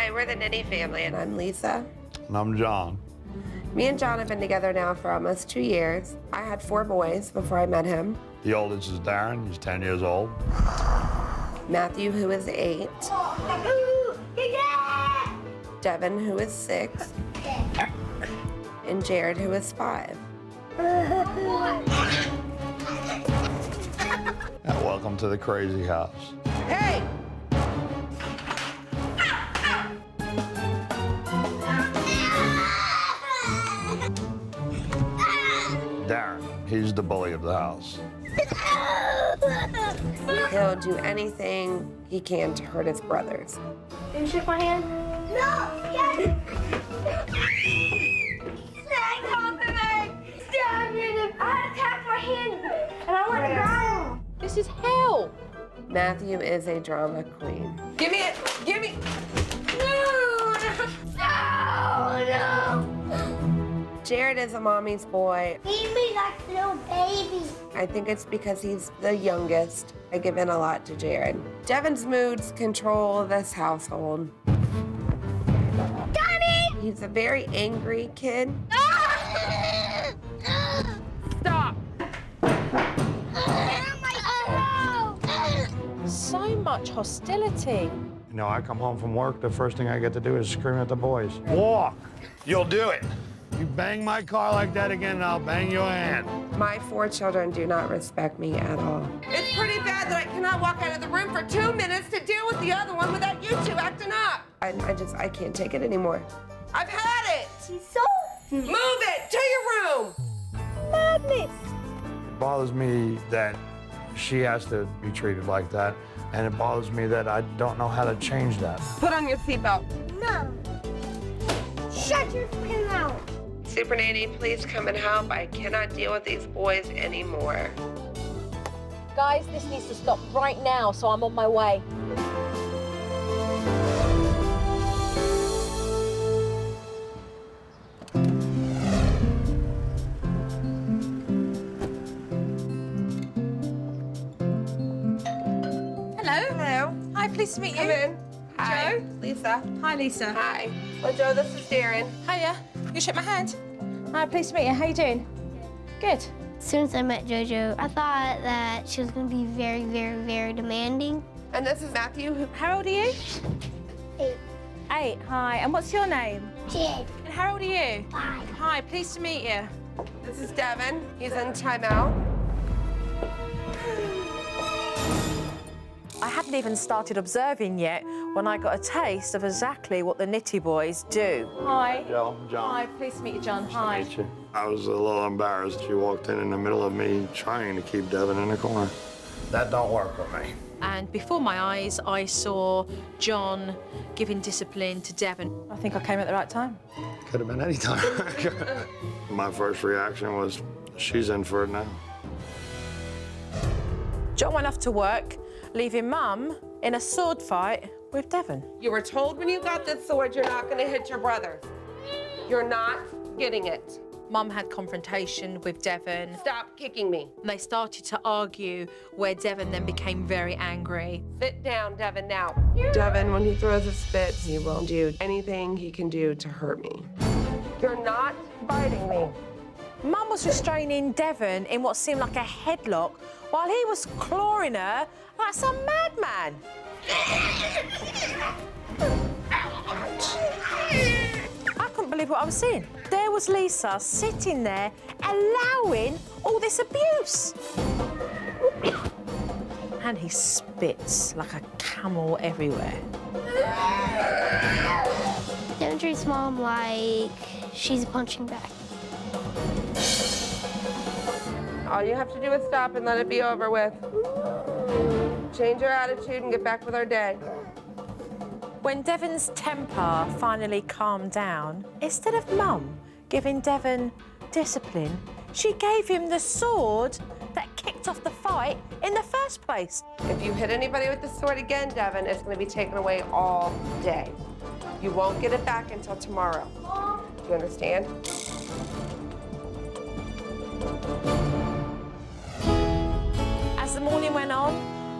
Hi, we're the Nitti family, and I'm Lisa. And I'm John. Me and John have been together now for almost 2 years. I had 4 boys before I met him. The oldest is Darren, he's 10 years old. Matthew, who is 8. Devin, who is 6. And Jared, who is 5. And welcome to the crazy house. Hey! Darren, he's the bully of the house. He'll do anything he can to hurt his brothers. Can you shake my hand? No! Yes! Snag off of me! Stab me! I attacked my hand and I let it go. This is hell. Matthew is a drama queen. Give me it. Give me. No! No! Jared is a mommy's boy. Feed me like a little baby. I think it's because he's the youngest. I give in a lot to Jared. Devin's moods control this household. Daddy! He's a very angry kid. Stop. Oh So much hostility. You know, I come home from work, the first thing I get to do is scream at the boys. Walk! You'll do it. You bang my car like that again, and I'll bang your hand. My 4 children do not respect me at all. It's pretty bad that I cannot walk out of the room for 2 minutes to deal with the other one without you two acting up. I can't take it anymore. I've had it. She's so... Move it to your room. Madness! It bothers me that she has to be treated like that, and it bothers me that I don't know how to change that. Put on your seatbelt. No. Shut your fucking mouth. Supernanny, please come and help. I cannot deal with these boys anymore. Guys, this needs to stop right now, so I'm on my way. Hello. Hello. Hi, pleased to meet you. Come in. Hi. Joe? Lisa. Hi, Lisa. Hi. Well, Joe, this is Darren. Hiya. You shake my hand. Hi, pleased to meet you. How you doing? Good. As soon as I met JoJo, I thought that she was going to be very, very, very demanding. And this is Matthew. How old are you? 8. 8. Hi. And what's your name? Kid. And how old are you? 5. Hi. Pleased to meet you. This is Devin. He's in timeout. I hadn't even started observing yet when I got a taste of exactly what the Nitti boys do. Hi. Joe, John. Hi. Pleased to meet you, John. Hi. Nice to meet you. I was a little embarrassed. She walked in the middle of me trying to keep Devin in the corner. That don't work with me. And before my eyes, I saw John giving discipline to Devin. I think I came at the right time. Could have been any time. My first reaction was, she's in for it now. John went off to work, leaving Mum in a sword fight with Devin. You were told when you got this sword you're not going to hit your brothers. You're not getting it. Mum had confrontation with Devin. Stop kicking me. And they started to argue, where Devin then became very angry. Sit down, Devin, now. Devin, when he throws a fit, he will do anything he can do to hurt me. You're not biting me. Mum was restraining Devin in what seemed like a headlock while he was clawing her like some madman. I couldn't believe what I was seeing. There was Lisa sitting there allowing all this abuse. And he spits like a camel everywhere. Don't treat Mom like she's a punching bag. All you have to do is stop and let it be over with. Change your attitude and get back with our day. When Devin's temper finally calmed down, instead of Mum giving Devin discipline, she gave him the sword that kicked off the fight in the first place. If you hit anybody with the sword again, Devin, it's going to be taken away all day. You won't get it back until tomorrow. Do you understand? As the morning went on,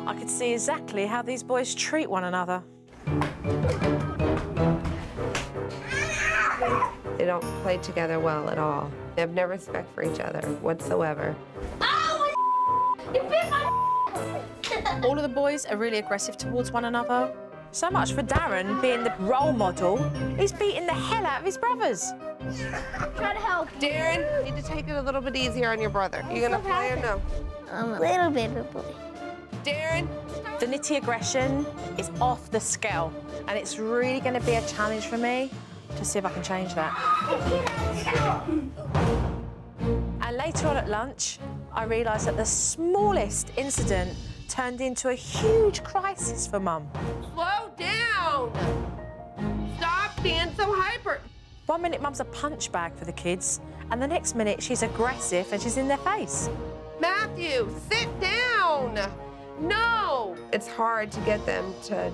I could see exactly how these boys treat one another. don't play together well at all. They have no respect for each other whatsoever. Oh, you bit my All of the boys are really aggressive towards one another. So much for Darren being the role model. He's beating the hell out of his brothers. Try to help. Darren, you need to take it a little bit easier on your brother. You gonna play or no? I'm a little baby boy. Darren? The Nitti aggression is off the scale, and it's really going to be a challenge for me to see if I can change that. And later on at lunch, I realised that the smallest incident turned into a huge crisis for Mum. Slow down! Stop being so hyper. 1 minute Mum's a punch bag for the kids, and the next minute she's aggressive and she's in their face. Matthew, sit down! No! It's hard to get them to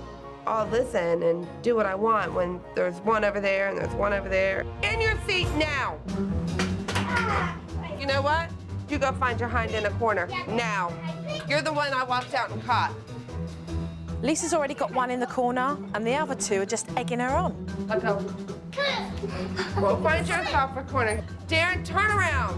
all listen and do what I want when there's one over there and there's one over there. In your seat now! You know what? You go find your hind in a corner, now. You're the one I walked out and caught. Lisa's already got one in the corner, and the other two are just egging her on. Let go. Go find yourself a corner. Darren, turn around.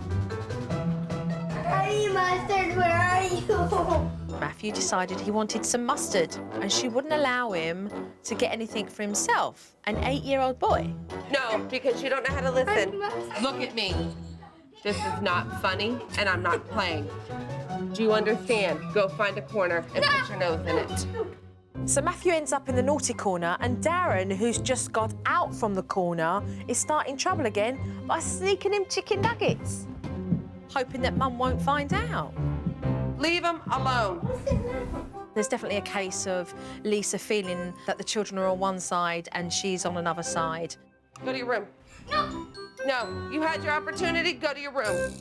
I need mustard, where are you? Matthew decided he wanted some mustard, and she wouldn't allow him to get anything for himself, an 8-year-old boy. No, because you don't know how to listen. Look at me. This is not funny, and I'm not playing. Do you understand? Go find a corner and put your nose in it. So Matthew ends up in the naughty corner, and Darren, who's just got out from the corner, is starting trouble again by sneaking him chicken nuggets, hoping that Mum won't find out. Leave him alone. There's definitely a case of Lisa feeling that the children are on one side and she's on another side. Go to your room. No. No, you had your opportunity. Go to your room.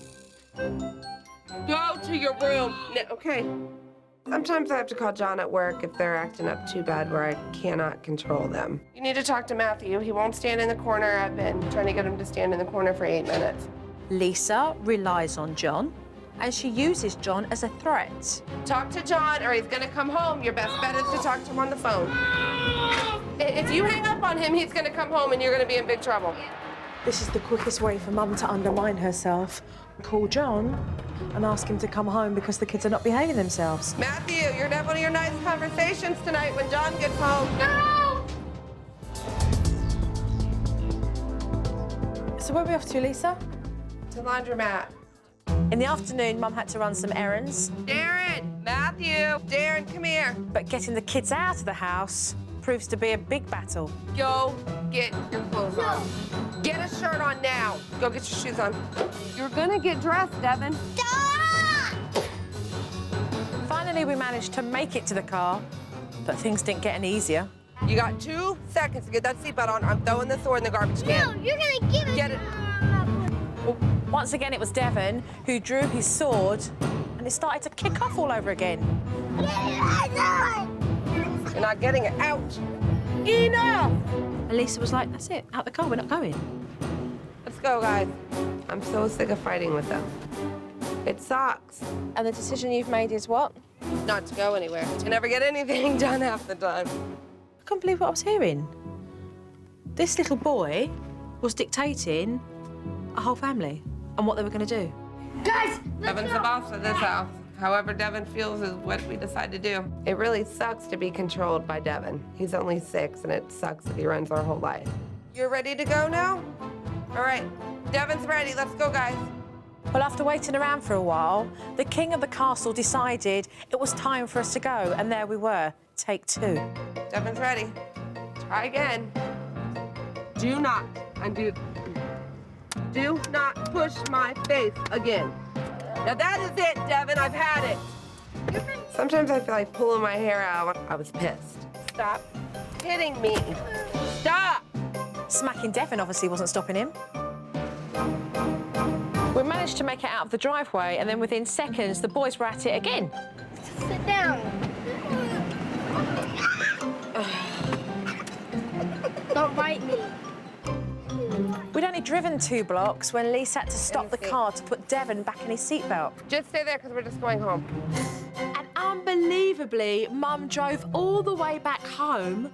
Go to your room. No, okay. Sometimes I have to call John at work if they're acting up too bad where I cannot control them. You need to talk to Matthew. He won't stand in the corner. I've been trying to get him to stand in the corner for 8 minutes. Lisa relies on John, and she uses John as a threat. Talk to John or he's gonna come home. Your best bet is to talk to him on the phone. If you hang up on him, he's gonna come home and you're gonna be in big trouble. This is the quickest way for Mum to undermine herself. Call John and ask him to come home because the kids are not behaving themselves. Matthew, you're gonna have one of your nice conversations tonight when John gets home. No! So where are we off to, Lisa? To laundromat. In the afternoon, Mum had to run some errands, Darren, Matthew, Darren, come here. but getting the kids out of the house proves to be a big battle. Go get your clothes on. Get a shirt on now. Go get your shoes on. You're gonna get dressed, Devin. Stop! Finally, we managed to make it to the car, but things didn't get any easier. You got 2 seconds to get that seatbelt on. I'm throwing the sword in the garbage No, can. you're gonna give it. Get it. Once again, it was Devon who drew his sword, and it started to kick off all over again. You're not getting it out. Enough! And Lisa was like, that's it, out the car, we're not going. Let's go, guys. I'm so sick of fighting with them. It sucks. And the decision you've made is what? Not to go anywhere. To never get anything done half the time. I can't believe what I was hearing. This little boy was dictating a whole family and what they were going to do. Guys, let's Devin's go. the boss of this house. However Devin feels is what we decide to do. It really sucks to be controlled by Devin. He's only 6, and it sucks that he runs our whole life. You're ready to go now? All right, Devin's ready. Let's go, guys. Well, after waiting around for a while, the king of the castle decided it was time for us to go, and there we were, take 2. Devin's ready. Try again. Do not push my face again. Now that is it, Devin. I've had it. Sometimes I feel like pulling my hair out. I was pissed. Stop hitting me. Stop. Smacking Devon obviously wasn't stopping him. We managed to make it out of the driveway, and then within seconds, the boys were at it again. Sit down. Don't bite me. We'd only driven 2 blocks when Lisa had to stop the car to put Devon back in his seatbelt. Just stay there because we're just going home. And unbelievably, Mum drove all the way back home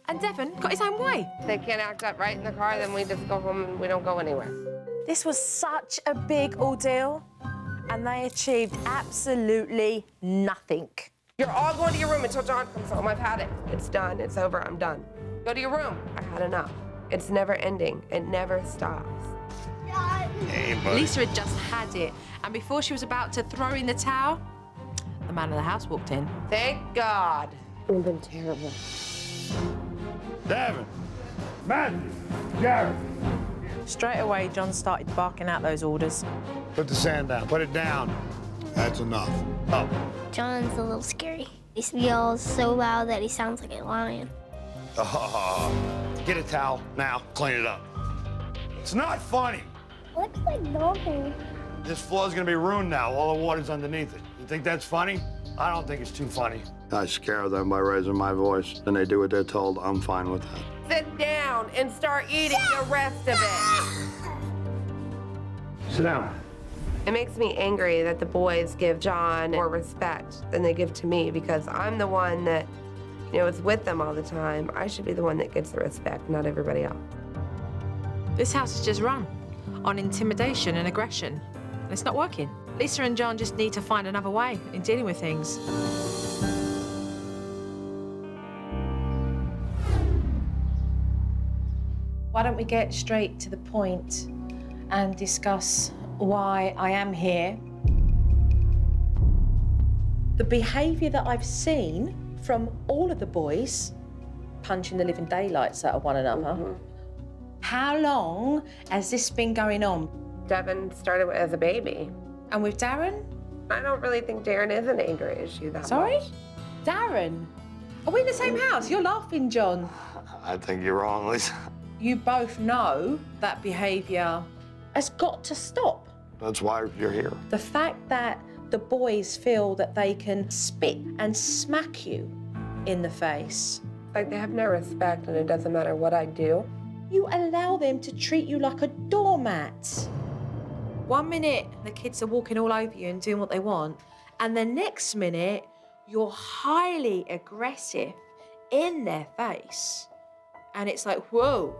And Devon got his own way. They can't act up right in the car, then we just go home and we don't go anywhere. This was such a big ordeal, and they achieved absolutely nothing. You're all going to your room until John comes home. I've had it. It's done. It's over. I'm done. Go to your room. I had enough. It's never ending. It never stops. Hey, buddy. Lisa had just had it, and before she was about to throw in the towel, the man of the house walked in. Thank God. It's been terrible. Devin, Matthew, Jared. Straight away, John started barking out those orders. Put the sand down. Put it down. That's enough. Up. John's a little scary. He yells so loud that he sounds like a lion. Get a towel now. Clean it up. It's not funny. Looks like nothing. This floor's gonna be ruined now. All the water's underneath it. You think that's funny? I don't think it's too funny. I scare them by raising my voice. Then they do what they're told. I'm fine with that. Sit down and start eating the rest of it. Sit down. It makes me angry that the boys give John more respect than they give to me because I'm the one that, is with them all the time. I should be the one that gets the respect, not everybody else. This house is just run on intimidation and aggression, and it's not working. Lisa and John just need to find another way in dealing with things. Why don't we get straight to the point and discuss why I am here? The behaviour that I've seen from all of the boys, punching the living daylights out of one another. How long has this been going on? Devin started as a baby. And with Darren? I don't really think Darren is an anger issue that Sorry? much. Darren? Are we in the same house? You're laughing, John. I think you're wrong, Lisa. You both know that behaviour has got to stop. That's why you're here. The fact that the boys feel that they can spit and smack you in the face. Like they have no respect and it doesn't matter what I do. You allow them to treat you like a doormat. 1 minute, the kids are walking all over you and doing what they want, and the next minute, you're highly aggressive in their face. And it's like, whoa.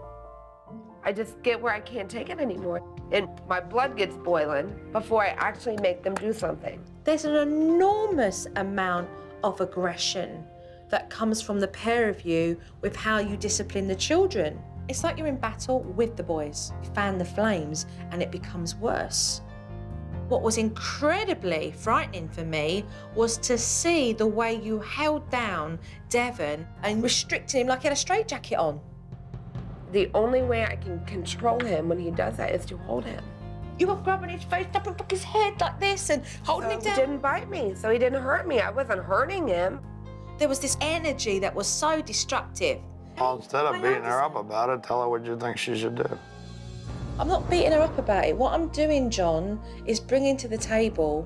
I just get where I can't take it anymore. And my blood gets boiling before I actually make them do something. There's an enormous amount of aggression that comes from the pair of you with how you discipline the children. It's like you're in battle with the boys. You fan the flames and it becomes worse. What was incredibly frightening for me was to see the way you held down Devon and restricted him like he had a straitjacket on. The only way I can control him when he does that is to hold him. You were grabbing his face up and his head like this and holding him He down. didn't bite me, so he didn't hurt me. I wasn't hurting him. There was this energy that was so destructive. Well, instead of beating her up about it, tell her what you think she should do. I'm not beating her up about it. What I'm doing, John, is bringing to the table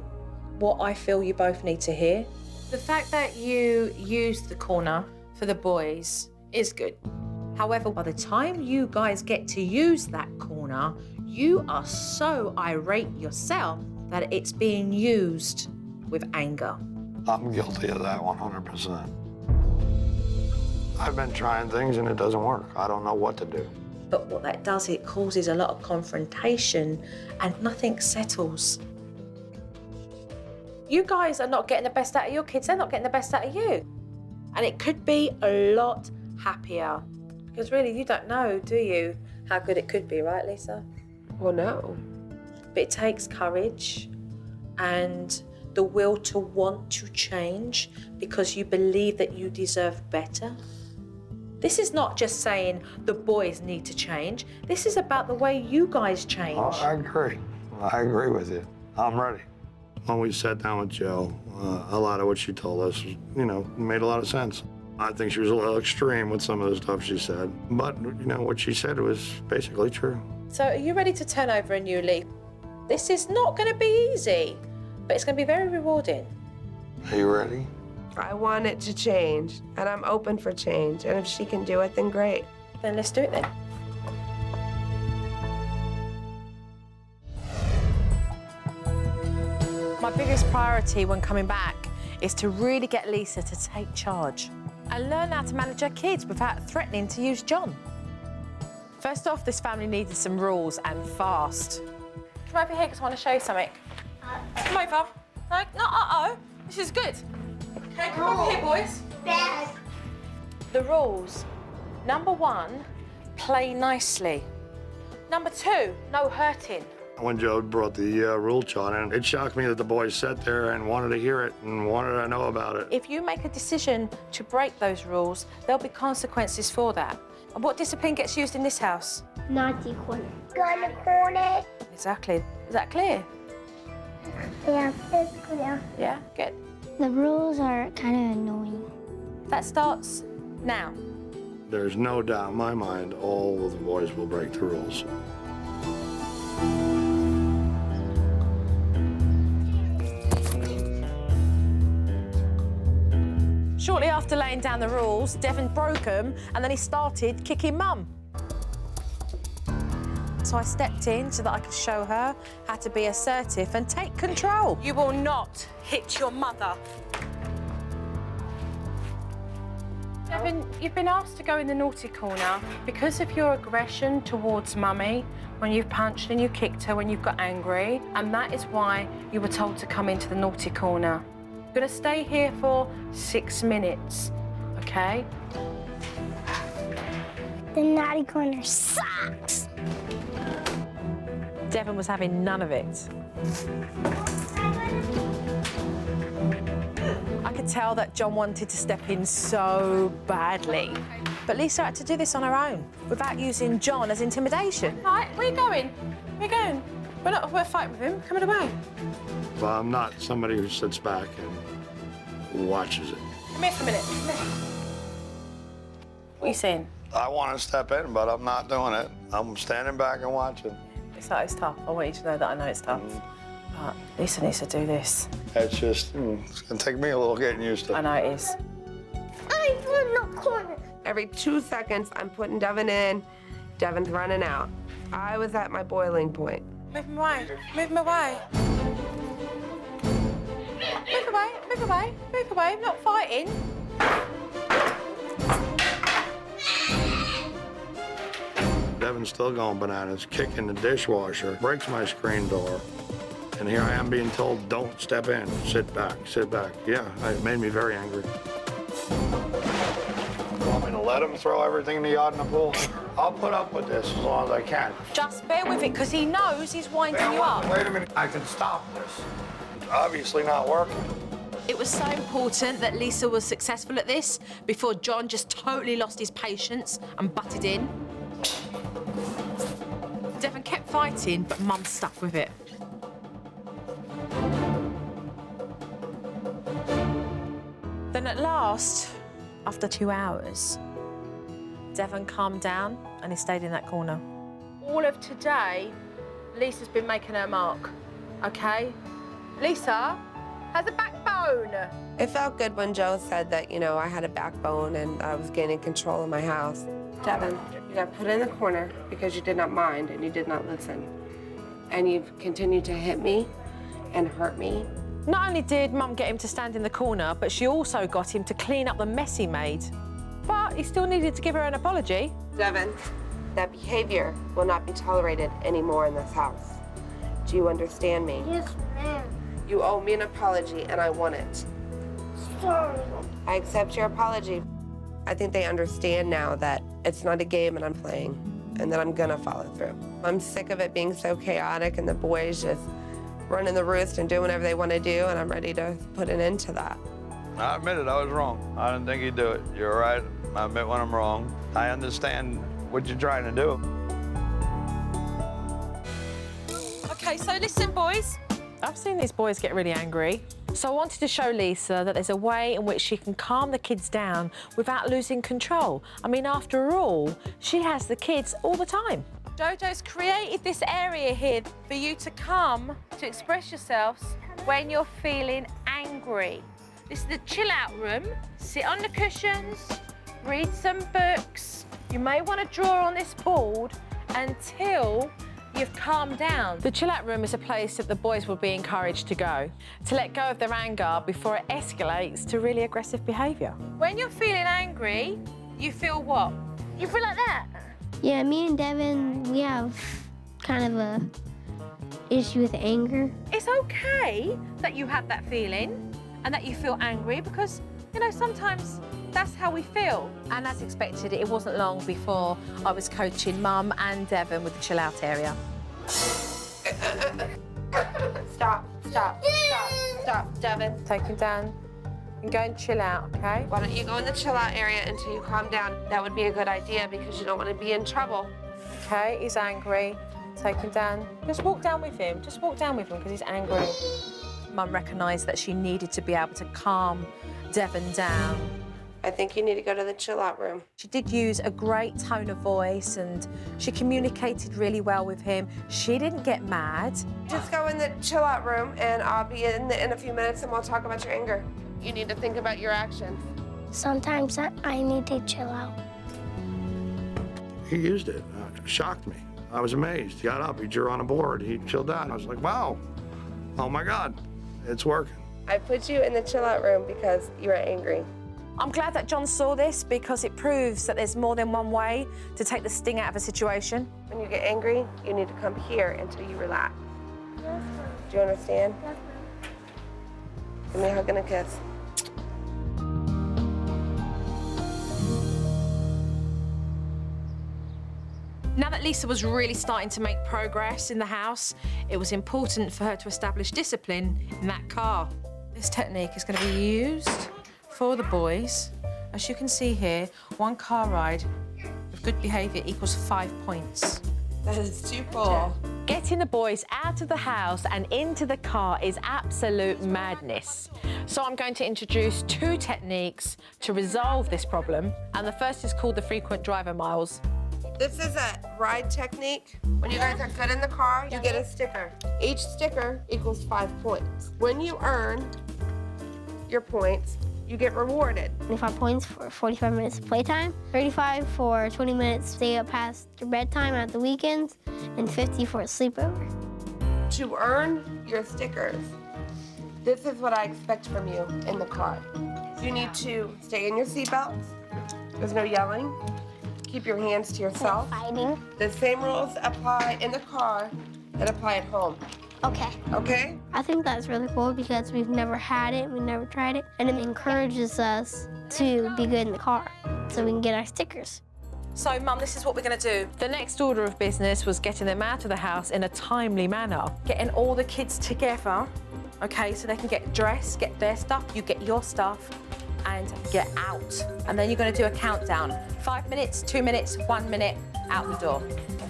what I feel you both need to hear. The fact that you used the corner for the boys is good. However, by the time you guys get to use that corner, you are so irate yourself that it's being used with anger. I'm guilty of that 100%. I've been trying things and it doesn't work. I don't know what to do. But what that does, it causes a lot of confrontation and nothing settles. You guys are not getting the best out of your kids, they're not getting the best out of you. And it could be a lot happier. Because really, you don't know, do you, how good it could be, right, Lisa? Well, no. But it takes courage and the will to want to change because you believe that you deserve better. This is not just saying the boys need to change. This is about the way you guys change. Oh, I agree. I agree with you. I'm ready. When we sat down with Jo, a lot of what she told us, made a lot of sense. I think she was a little extreme with some of the stuff she said. But, what she said was basically true. So are you ready to turn over a new leaf? This is not going to be easy, but it's going to be very rewarding. Are you ready? I want it to change, and I'm open for change. And if she can do it, then great. Then let's do it then. My biggest priority when coming back is to really get Lisa to take charge. and learn how to manage her kids without threatening to use John. First off, this family needed some rules, and fast. Come over here, because I want to show you something. Come over. No, not uh-oh. This is good. Okay, come over here, boys. Bad. The rules. Number 1, play nicely. Number 2, no hurting. When Joe brought the rule chart in, it shocked me that the boys sat there and wanted to hear it and wanted to know about it. If you make a decision to break those rules, there'll be consequences for that. And what discipline gets used in this house? Naughty corner. Go in the corner. Exactly. Is that clear? Yeah, it's clear. Yeah, good. The rules are kind of annoying. That starts now. There's no doubt in my mind all of the boys will break the rules. Shortly after laying down the rules, Devon broke them and then he started kicking Mum. So I stepped in so that I could show her how to be assertive and take control. You will not hit your mother. Devon, you've been asked to go in the naughty corner because of your aggression towards Mummy, when you've punched and you kicked her when you've got angry, and that is why you were told to come into the naughty corner. You're gonna stay here for 6 minutes, okay? The naughty corner sucks. Devon was having none of it. I could tell that John wanted to step in so badly. But Lisa had to do this on her own, without using John as intimidation. Right, where are you going? Where are you going? We're fighting with him. Coming away. But I'm not somebody who sits back and watches it. Come here for a minute. Come here. What are you saying? I want to step in, but I'm not doing it. I'm standing back and watching. It's tough. I want you to know that I know it's tough. But Lisa needs to do this. It's just, it's gonna take me a little getting used to. I know it is. I'm in the corner. Every 2 seconds, I'm putting Devon in. Devon's running out. I was at my boiling point. Move him away. Move him away. Move away. Move away. Move away. I'm not fighting. Devon's still going bananas, kicking the dishwasher, breaks my screen door. And here I am being told, don't step in, sit back, sit back. Yeah, it made me very angry. Want me to let him throw everything in the yard in the pool? I'll put up with this as long as I can. Just bear with it, because he knows he's winding you up. Wait a minute, I can stop this. It's obviously not working. It was so important that Lisa was successful at this before John just totally lost his patience and butted in. Devon kept fighting, but Mum stuck with it. Then at last, after 2 hours, Devon calmed down and he stayed in that corner. All of today, Lisa's been making her mark, okay? Lisa has a backbone. It felt good when Joe said that, you know, I had a backbone and I was gaining control of my house. Devon, you got put in the corner because you did not mind and you did not listen. And you've continued to hit me and hurt me. Not only did Mum get him to stand in the corner, but she also got him to clean up the mess he made. But he still needed to give her an apology. Devon, that behavior will not be tolerated anymore in this house. Do you understand me? Yes, ma'am. You owe me an apology and I want it. Sorry. I accept your apology. I think they understand now that it's not a game and I'm playing and that I'm gonna follow through. I'm sick of it being so chaotic and the boys just running the roost and doing whatever they want to do, and I'm ready to put an end to that. I admit it, I was wrong. I didn't think he'd do it. You're right, I admit when I'm wrong. I understand what you're trying to do. Okay, so listen, boys. I've seen these boys get really angry. So I wanted to show Lisa that there's a way in which she can calm the kids down without losing control. I mean, after all, she has the kids all the time. Jojo's created this area here for you to come to express yourselves when you're feeling angry. This is the chill out room. Sit on the cushions, read some books. You may want to draw on this board until you've calmed down. The chill out room is a place that the boys will be encouraged to go, to let go of their anger before it escalates to really aggressive behaviour. When you're feeling angry, you feel what? You feel like that? Yeah, me and Devin, we have kind of a issue with anger. It's okay that you have that feeling and that you feel angry because, you know, sometimes that's how we feel. And as expected, it wasn't long before I was coaching Mum and Devin with the chill out area. Stop, Devin. Take him down and go and chill out, okay? Why don't you go in the chill out area until you calm down? That would be a good idea because you don't want to be in trouble. Okay, he's angry. Take him down. Just walk down with him. Just walk down with him because he's angry. Mum recognised that she needed to be able to calm Devin down. I think you need to go to the chill out room. She did use a great tone of voice and she communicated really well with him. She didn't get mad. Just go in the chill out room and I'll be in a few minutes and we'll talk about your anger. You need to think about your actions. Sometimes I need to chill out. He used it. Shocked me. I was amazed. He got up, he drew on a board, he chilled out. I was like, wow, oh my God, it's working. I put you in the chill out room because you were angry. I'm glad that John saw this because it proves that there's more than one way to take the sting out of a situation. When you get angry, you need to come here until you relax. Yes, do you understand? Yes, give me a hug and a kiss. Now that Lisa was really starting to make progress in the house, it was important for her to establish discipline in that car. This technique is going to be used for the boys. As you can see here, one car ride with good behaviour equals 5 points. That is too cool. Getting the boys out of the house and into the car is absolute madness. So I'm going to introduce 2 techniques to resolve this problem, and the first is called the frequent driver miles. This is a ride technique. When you guys are good in the car, you get a sticker. Each sticker equals 5 points. When you earn your points, you get rewarded. 25 points for 45 minutes of playtime, 35 for 20 minutes stay up past your bedtime at the weekends, and 50 for a sleepover. To earn your stickers, this is what I expect from you in the car. You need to stay in your seatbelts. There's no yelling. Keep your hands to yourself. Fighting. The same rules apply in the car that apply at home. Okay. Okay? I think that's really cool because we've never had it, we've never tried it, and it encourages us to be good in the car so we can get our stickers. So, Mum, this is what we're going to do. The next order of business was getting them out of the house in a timely manner. Getting all the kids together, okay, so they can get dressed, get their stuff, you get your stuff, and get out. And then you're going to do a countdown. 5 minutes, 2 minutes, 1 minute, out the door.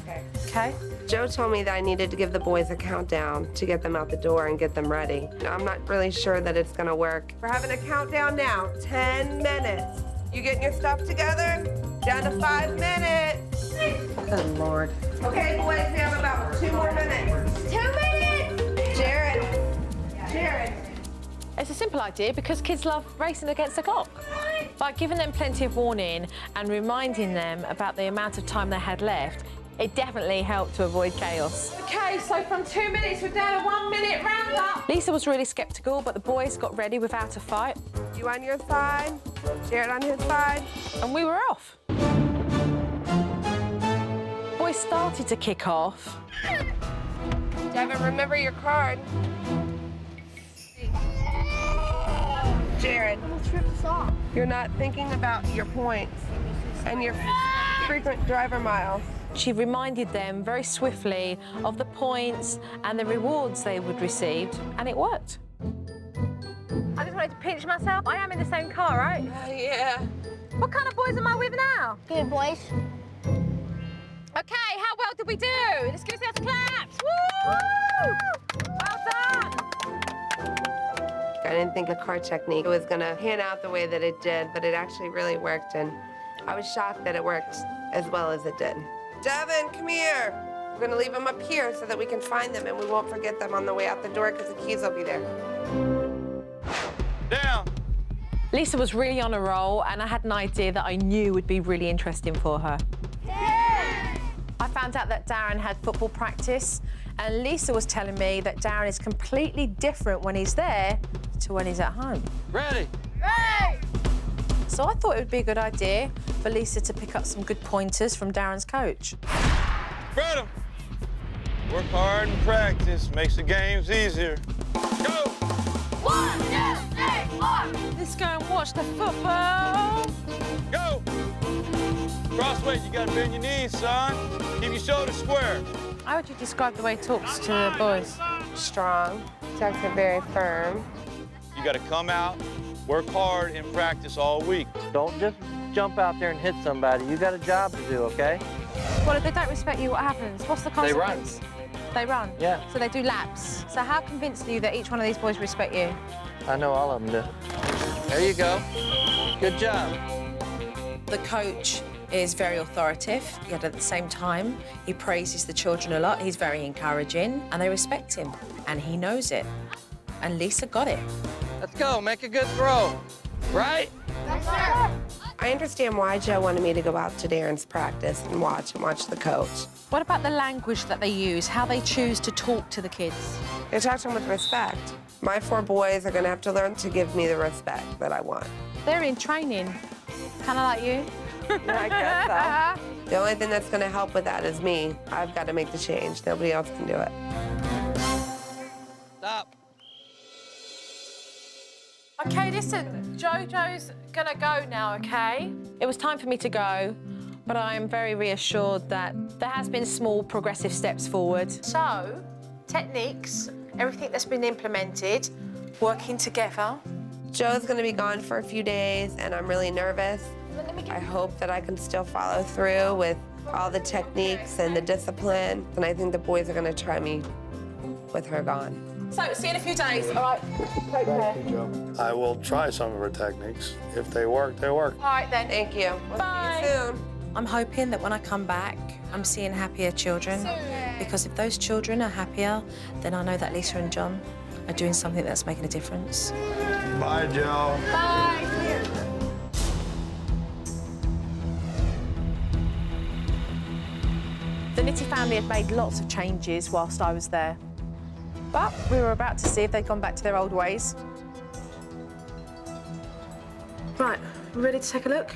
Okay. Okay? Joe told me that I needed to give the boys a countdown to get them out the door and get them ready. I'm not really sure that it's gonna work. We're having a countdown now, 10 minutes. You getting your stuff together? Down to 5 minutes. Good Lord. Okay, boys, we have about 2 more minutes. 2 minutes! Jared. It's a simple idea because kids love racing against the clock. By giving them plenty of warning and reminding them about the amount of time they had left, it definitely helped to avoid chaos. Okay, so from 2 minutes, we're down to 1 minute, round up. Lisa was really sceptical, but the boys got ready without a fight. You on your side, Jared on his side. And we were off. Boys started to kick off. Devin, remember your card. Jared, you're not thinking about your points and your frequent driver miles. She reminded them very swiftly of the points and the rewards they would receive, and it worked. I just wanted to pinch myself. I am in the same car, right? Yeah. What kind of boys am I with now? Good boys. Okay, how well did we do? Let's give ourselves claps. Woo! Well done. I didn't think a car technique was gonna pan out the way that it did, but it actually really worked, and I was shocked that it worked as well as it did. Devin, come here. We're gonna leave them up here so that we can find them and we won't forget them on the way out the door because the keys will be there. Down. Lisa was really on a roll, and I had an idea that I knew would be really interesting for her. I found found out that Darren had football practice, and Lisa was telling me that Darren is completely different when he's there to when he's at home. Ready? Hey! So I thought it would be a good idea for Lisa to pick up some good pointers from Darren's coach. Spread 'em. Work hard and practice makes the games easier. Go! 1, 2, 3, 4! Let's go and watch the football. Go! Crossweight, you gotta bend your knees, son. Keep your shoulders square. How would you describe the way he talks to the boys? Strong. Tucks are very firm. You gotta come out, work hard, and practice all week. Don't just jump out there and hit somebody. You got a job to do, okay? Well, if they don't respect you, what happens? What's the They run. consequence? They run? Yeah. So they do laps. So how convinced are you that each one of these boys respect you? I know all of them do. There you go. Good job. The coach is very authoritative, yet at the same time, he praises the children a lot. He's very encouraging, and they respect him, and he knows it. And Lisa got it. Let's go. Make a good throw. Right? I understand why Joe wanted me to go out to Darren's practice and watch the coach. What about the language that they use, how they choose to talk to the kids? They talk to them with respect. My 4 boys are gonna have to learn to give me the respect that I want. They're in training, kind of like you. I guess so. The only thing that's gonna help with that is me. I've got to make the change. Nobody else can do it. Stop. Okay, listen, Jojo's gonna go now, okay? It was time for me to go, but I am very reassured that there has been small progressive steps forward. So, techniques, everything that's been implemented, working together. Joe's gonna be gone for a few days, and I'm really nervous. I hope that I can still follow through with all the techniques and the discipline, and I think the boys are gonna try me with her gone. So, see you in a few days, all right? Take care. I will try some of her techniques. If they work, they work. All right, then. Thank you. We'll Bye. see you soon. I'm hoping that when I come back, I'm seeing happier children. Because if those children are happier, then I know that Lisa and John are doing something that's making a difference. Bye, Joe. Bye. The Nitti family had made lots of changes whilst I was there. But we were about to see if they'd gone back to their old ways. Right, we ready to take a look?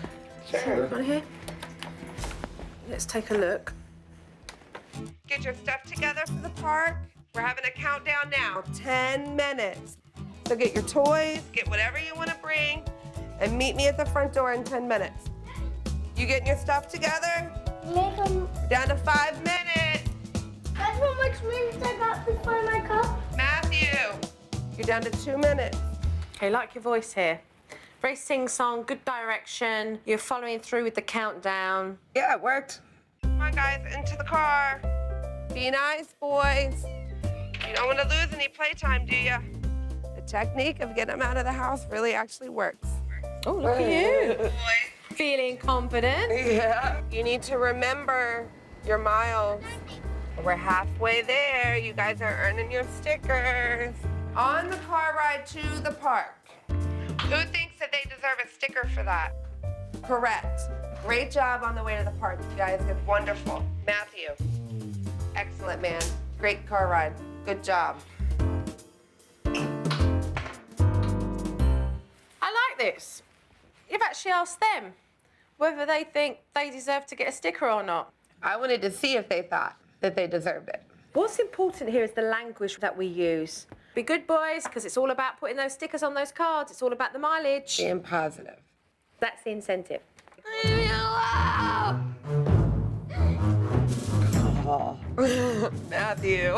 Sure. Right here. Let's take a look. Get your stuff together for the park. We're having a countdown now, 10 minutes. So get your toys, get whatever you want to bring, and meet me at the front door in 10 minutes. You getting your stuff together? Down to 5 minutes. That's how much minutes I got before my cup. Matthew, you're down to 2 minutes. Okay, like your voice here. Very sing-song, good direction. You're following through with the countdown. Yeah, it worked. Come on, guys, into the car. Be nice, boys. You don't want to lose any playtime, do you? The technique of getting them out of the house really actually works. Oh, look at you. Feeling confident. Yeah. You need to remember your miles. We're halfway there. You guys are earning your stickers. On the car ride to the park. Who thinks that they deserve a sticker for that? Correct. Great job on the way to the park, you guys. It's wonderful. Matthew, excellent, man. Great car ride. Good job. I like this. You've actually asked them whether they think they deserve to get a sticker or not. I wanted to see if they thought that they deserved it. What's important here is the language that we use. Be good boys, because it's all about putting those stickers on those cards. It's all about the mileage. Being positive. That's the incentive. Oh. Matthew.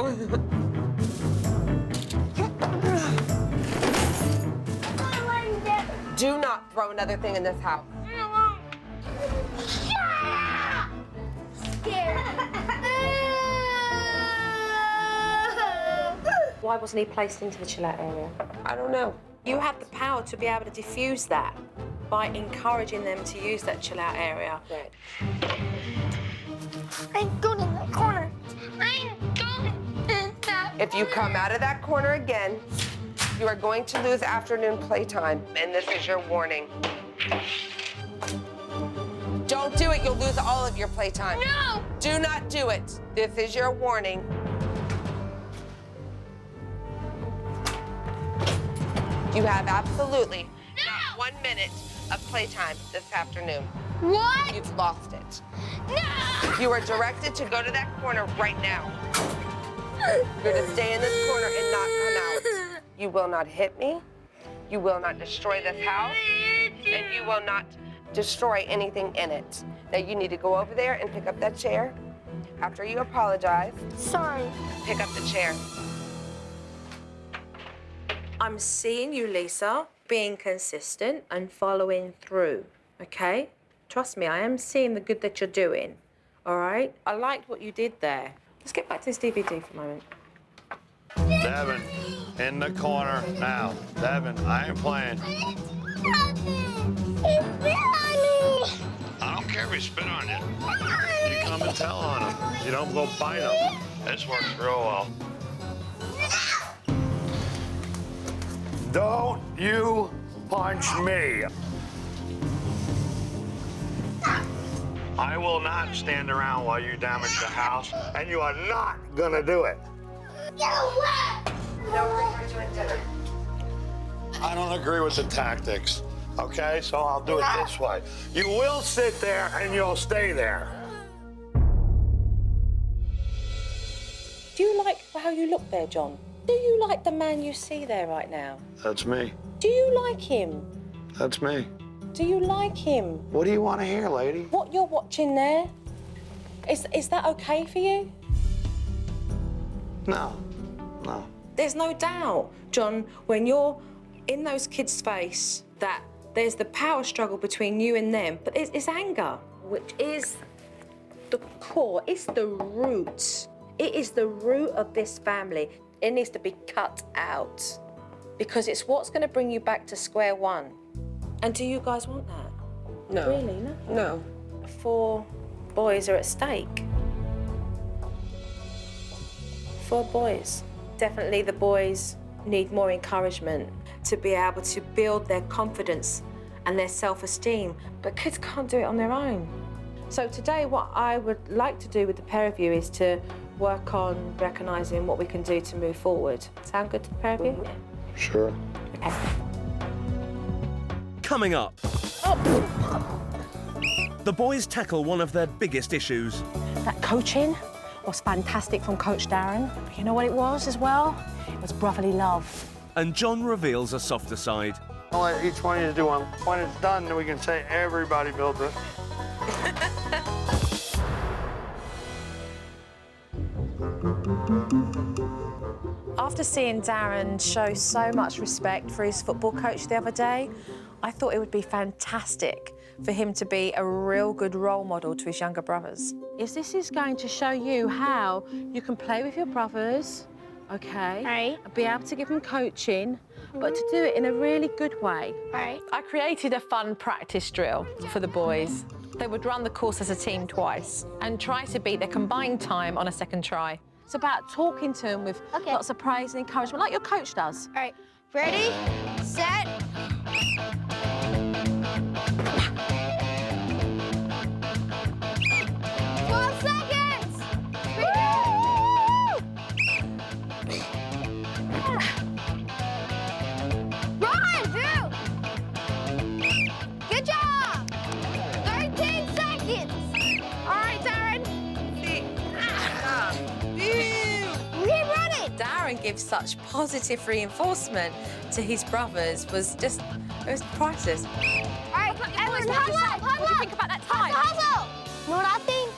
Do not throw another thing in this house. Why wasn't he placed into the chill-out area? I don't know. You had the power to be able to diffuse that by encouraging them to use that chill-out area. Right. I'm going in that corner. I'm going in that If you come out of that corner again, you are going to lose afternoon playtime, and this is your warning. Don't do it. You'll lose all of your playtime. No! Do not do it. This is your warning. You have absolutely not 1 minute of playtime this afternoon. What? You've lost it. No! You are directed to go to that corner right now. You're to stay in this corner and not come out. You will not hit me. You will not destroy this house. And you will not destroy anything in it. Now you need to go over there and pick up that chair. After you apologize, Sorry. pick up the chair. I'm seeing you, Lisa, being consistent and following through, okay? Trust me, I am seeing the good that you're doing, all right? I liked what you did there. Let's get back to this DVD for a moment. Devin, in the corner now. Devin, I ain't playing. I don't care if he spit on you. You come and tell on him. You don't go bite him. This works real well. Don't you punch me. I will not stand around while you damage the house, and you are not gonna do it. No refrigerator dinner. I don't agree with the tactics, okay? So I'll do it this way. You will sit there and you'll stay there. Do you like how you look there, John? Do you like the man you see there right now? That's me. Do you like him? That's me. Do you like him? What do you want to hear, lady? What you're watching there, is that okay for you? No, no. There's no doubt, John, when you're in those kids' face, that there's the power struggle between you and them, but it's anger, which is the core, it's the root. It is the root of this family. It needs to be cut out because it's what's going to bring you back to square one. And do you guys want that? No. Really, no? No. 4 boys are at stake. 4 boys. Definitely the boys need more encouragement to be able to build their confidence and their self-esteem, but kids can't do it on their own. So today what I would like to do with the pair of you is to work on recognising what we can do to move forward. Sound good to the pair of you? Sure. Okay. Coming up, the boys tackle one of their biggest issues. That coaching was fantastic from Coach Darren. But you know what it was as well? It was brotherly love. And John reveals a softer side. I'll let each one of you do one. When it's done, then we can say everybody built it. After seeing Darren show so much respect for his football coach the other day, I thought it would be fantastic for him to be a real good role model to his younger brothers. If this is going to show you how you can play with your brothers, okay? Right. And be able to give them coaching, but to do it in a really good way. Right. I created a fun practice drill for the boys. They would run the course as a team twice and try to beat their combined time on a second try. It's about talking to them with lots of praise and encouragement, like your coach does. All right. Ready, set. 12 seconds. Run, Drew. Good job. 13 seconds. All right, Darren. Keep running. Darren gives such positive reinforcement to his brothers was just, it was priceless. All right, everyone, huddle up, huddle up. What do you think about that time? Hustle. You know what I think?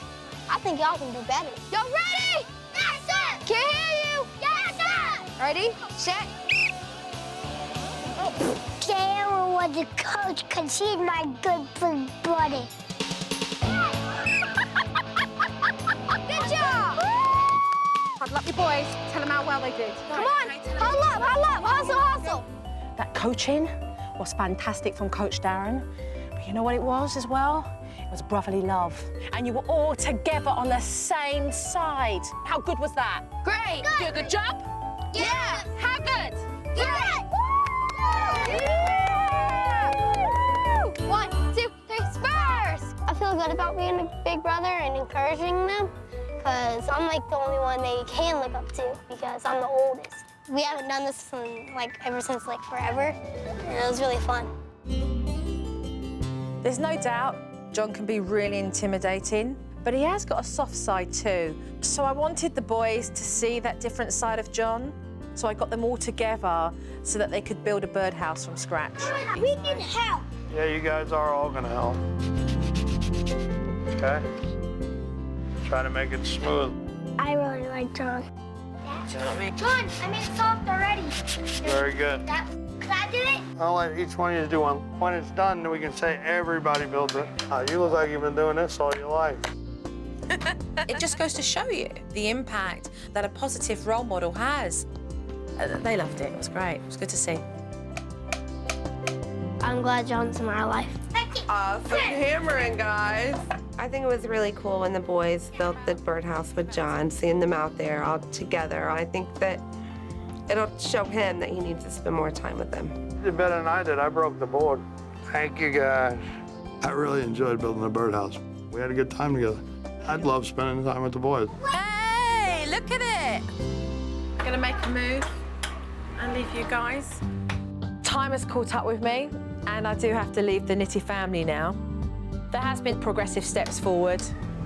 I think y'all can do better. Y'all ready? Yes, sir. Can't hear you. Yes, sir. Ready, set. Darren was the coach because he's my good big buddy. Good job. Huddle up your boys, tell them how well they did. Come on, huddle up, hustle, hustle. That coaching was fantastic from Coach Darren. But you know what it was as well? It was brotherly love. And you were all together on the same side. How good was that? Great. Did you do a good job? Yeah. How good? Yeah. 1, 2, 3, Spurs. I feel like lot about being a big brother and encouraging them, because I'm like the only one they can look up to because I'm the oldest. We haven't done this ever since forever, and it was really fun. There's no doubt John can be really intimidating, but he has got a soft side too. So I wanted the boys to see that different side of John. So I got them all together so that they could build a birdhouse from scratch. We can help. Yeah, you guys are all gonna help. Okay? Try to make it smooth. I really like John. You know what I mean? John, I made soft already. Very good. Could I do it? I'll let each one of you do one. When it's done, then we can say everybody built it. You look like you've been doing this all your life. It just goes to show you the impact that a positive role model has. They loved it. It was great. It was good to see. I'm glad John's in my life. Awesome hammering, guys. I think it was really cool when the boys built the birdhouse with John, seeing them out there all together. I think that it'll show him that he needs to spend more time with them. You did better than I did. I broke the board. Thank you, guys. I really enjoyed building the birdhouse. We had a good time together. I'd love spending time with the boys. Hey, look at it. I'm gonna make a move and leave you guys. Time has caught up with me, and I do have to leave the Nitti family now. There has been progressive steps forward.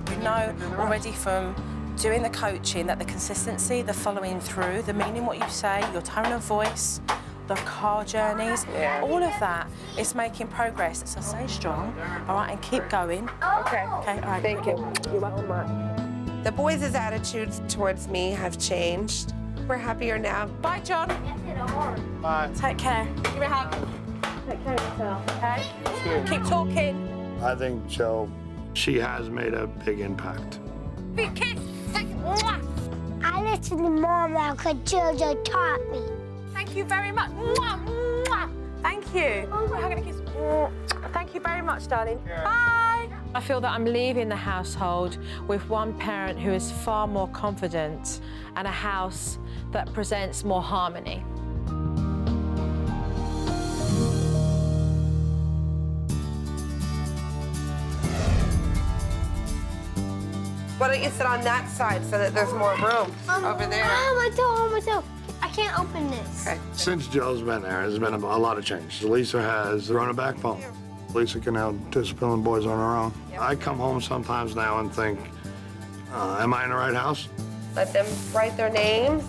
We know already from doing the coaching that the consistency, the following through, the meaning what you say, your tone of voice, the car journeys, all of that is making progress. So stay strong, all right, and keep going. Okay. Okay, all right. Thank you. You're welcome. The boys' attitudes towards me have changed. We're happier now. Bye, John. Bye. Take care. Give me a hug. Take care of yourself, okay? Keep talking. I think Joe, she has made a big impact. Big kiss. I listened to Mom now because JoJo taught me. Thank you very much. Mwah, mwah. Thank you. We're having a kiss. Thank you very much, darling. Bye. I feel that I'm leaving the household with one parent who is far more confident and a house that presents more harmony. Why don't you sit on that side so that there's more room over there? Oh, my toe. I can't open this. Okay. Since Joe's been there, there's been a lot of change. Lisa has grown a backbone. Lisa can now discipline the boys on her own. I come home sometimes now and think, am I in the right house? Let them write their names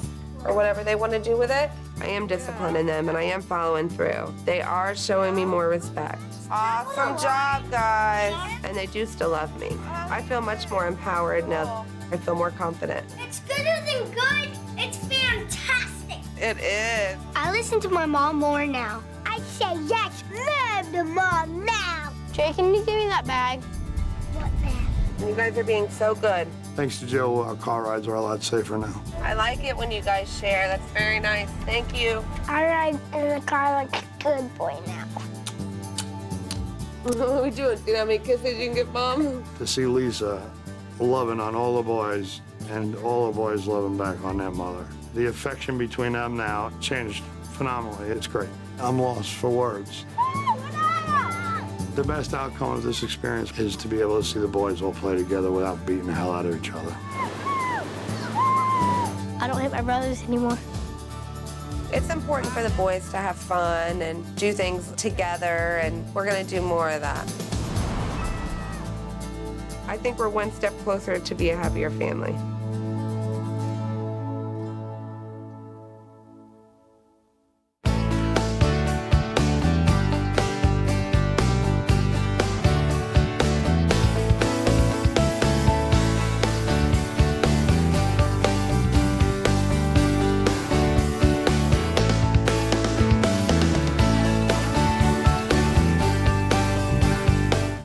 or whatever they want to do with it. I am disciplining them and I am following through. They are showing me more respect. Awesome job, guys. And they do still love me. I feel much more empowered now. I feel more confident. It's gooder than good. It's fantastic. It is. I listen to my mom more now. I say yes, love to Mom now. Jay, can you give me that bag? What bag? You guys are being so good. Thanks to Joe, our car rides are a lot safer now. I like it when you guys share. That's very nice. Thank you. I ride in the car like a good boy now. What are we doing? See how many kisses you can give Mom? To see Lisa loving on all the boys and all the boys loving back on their mother. The affection between them now changed phenomenally. It's great. I'm lost for words. The best outcome of this experience is to be able to see the boys all play together without beating the hell out of each other. I don't hit my brothers anymore. It's important for the boys to have fun and do things together, and we're going to do more of that. I think we're one step closer to be a happier family.